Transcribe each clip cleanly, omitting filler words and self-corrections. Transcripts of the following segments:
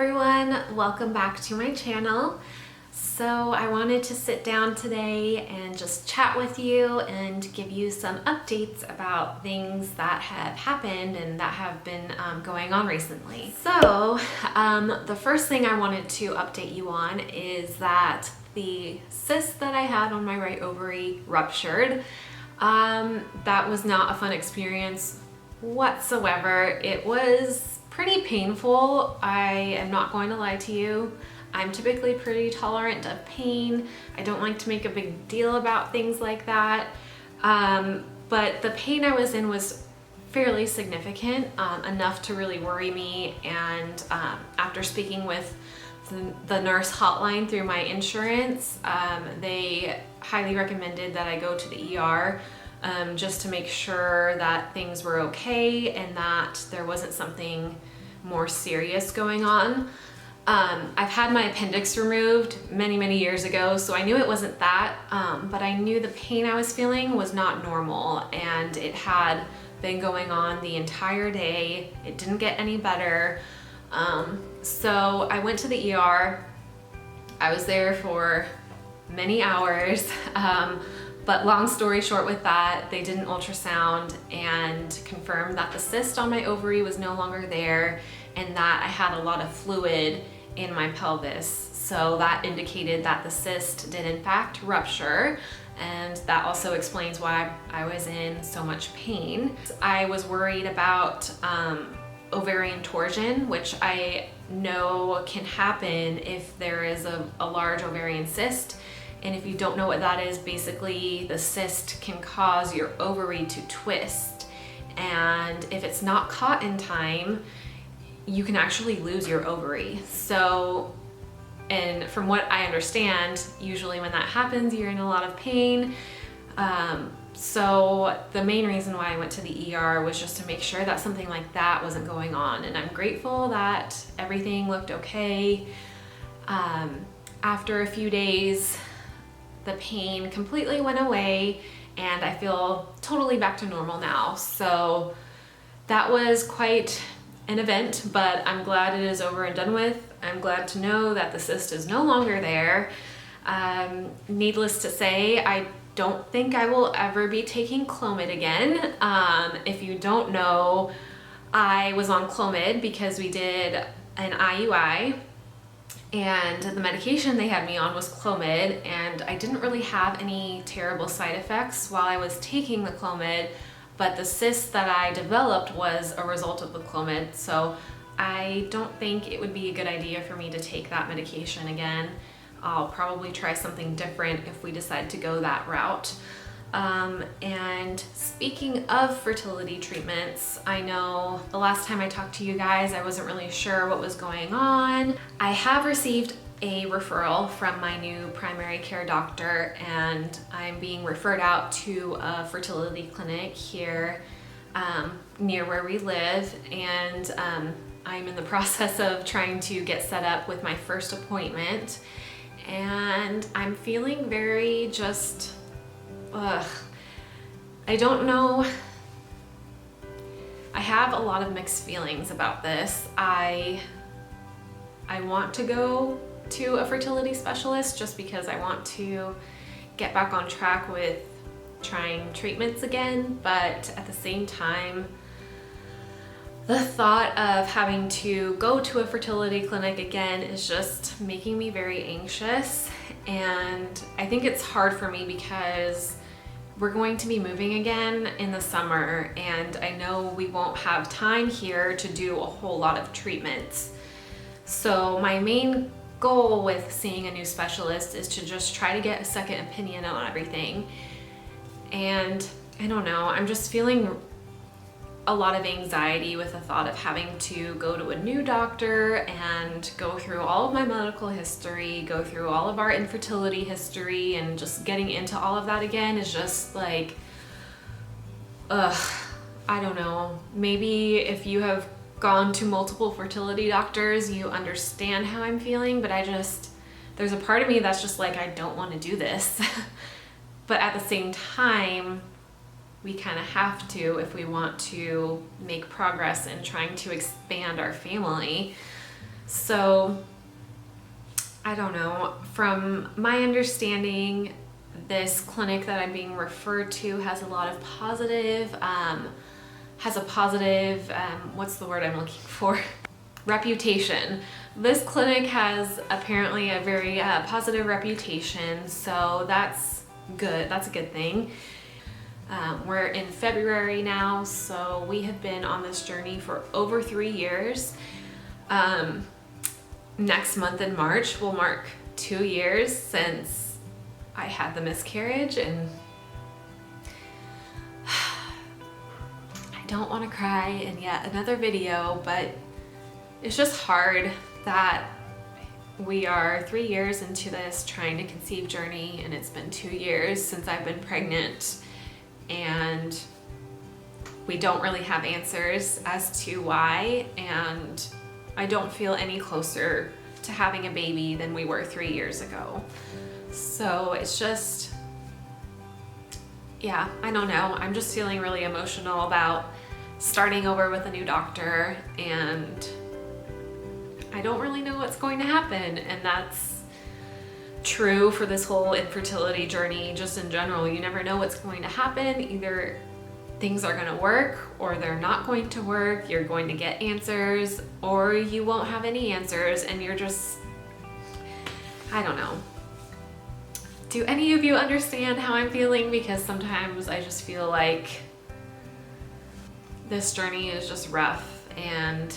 everyone, welcome back to my channel. So I wanted to sit down today and just chat with you and give you some updates about things that have happened and that have been going on recently. So the first thing I wanted to update you on is that the cyst that I had on my right ovary ruptured. That was not a fun experience whatsoever. It was pretty painful. I am not going to lie to you. I'm typically pretty tolerant of pain. I don't like to make a big deal about things like that. But the pain I was in was fairly significant, enough to really worry me. And after speaking with the nurse hotline through my insurance, they highly recommended that I go to the ER just to make sure that things were okay and that there wasn't something more serious going on. I've had my appendix removed many years ago, so I knew it wasn't that, but I knew the pain I was feeling was not normal, and it had been going on the entire day. It didn't get any better. So I went to the ER. I was there for many hours, but long story short with that, they did an ultrasound and confirmed that the cyst on my ovary was no longer there and that I had a lot of fluid in my pelvis. So that indicated that the cyst did in fact rupture, and that also explains why I was in so much pain. I was worried about ovarian torsion, which I know can happen if there is a large ovarian cyst. And if you don't know what that is, basically the cyst can cause your ovary to twist. And if it's not caught in time, you can actually lose your ovary. So, and from what I understand, usually when that happens, you're in a lot of pain. So the main reason why I went to the ER was just to make sure that something like that wasn't going on. And I'm grateful that everything looked okay. After a few days, the pain completely went away and I feel totally back to normal now. So that was quite an event, but I'm glad it is over and done with. I'm glad to know that the cyst is no longer there. Needless to say, I don't think I will ever be taking clomid again. If you don't know, I was on clomid because we did an IUI, and the medication they had me on was clomid, and I didn't really have any terrible side effects while I was taking the clomid, but the cyst that I developed was a result of the clomid. So I don't think it would be a good idea for me to take that medication again. I'll probably try something different if we decide to go that route. And speaking of fertility treatments, I know the last time I talked to you guys, I wasn't really sure what was going on. I have received a referral from my new primary care doctor, and I'm being referred out to a fertility clinic here near where we live, and I'm in the process of trying to get set up with my first appointment, and I'm feeling very just I don't know. I have a lot of mixed feelings about this. I want to go to a fertility specialist just because I want to get back on track with trying treatments again, but at the same time, the thought of having to go to a fertility clinic again is just making me very anxious. And I think it's hard for me because we're going to be moving again in the summer, and I know we won't have time here to do a whole lot of treatments. So my main goal with seeing a new specialist is to just try to get a second opinion on everything. And I don't know, I'm just feeling a lot of anxiety with the thought of having to go to a new doctor and go through all of my medical history, go through all of our infertility history, and just getting into all of that again is just like, I don't know. Maybe if you have gone to multiple fertility doctors, you understand how I'm feeling, but there's a part of me that's just like, I don't want to do this. But at the same time, we kind of have to if we want to make progress in trying to expand our family. So I don't know, from my understanding, this clinic that I'm being referred to has a lot of positive, what's the word I'm looking for? Reputation. This clinic has apparently a very positive reputation, so that's good. That's a good thing. We're in February now, so we have been on this journey for over 3 years. Next month in March will mark 2 years since I had the miscarriage, and I don't want to cry in yet another video, but it's just hard that we are 3 years into this trying to conceive journey, and it's been 2 years since I've been pregnant, and we don't really have answers as to why, and I don't feel any closer to having a baby than we were 3 years ago. So it's just, yeah, I don't know. I'm just feeling really emotional about starting over with a new doctor, and I don't really know what's going to happen. And that's true for this whole infertility journey, just in general. You never know what's going to happen. Either things are going to work or they're not going to work. You're going to get answers or you won't have any answers, and you're just, I don't know. Do any of you understand how I'm feeling? Because sometimes I just feel like this journey is just rough, and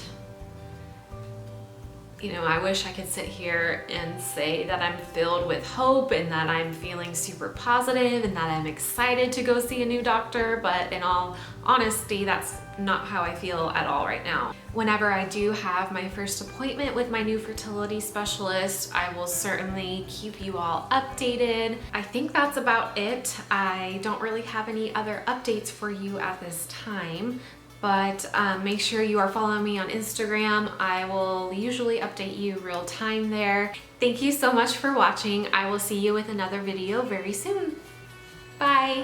you know, I wish I could sit here and say that I'm filled with hope and that I'm feeling super positive and that I'm excited to go see a new doctor, but in all honesty, that's not how I feel at all right now. Whenever I do have my first appointment with my new fertility specialist, I will certainly keep you all updated. I think that's about it. I don't really have any other updates for you at this time. But make sure you are following me on Instagram. I will usually update you real time there. Thank you so much for watching. I will see you with another video very soon. Bye.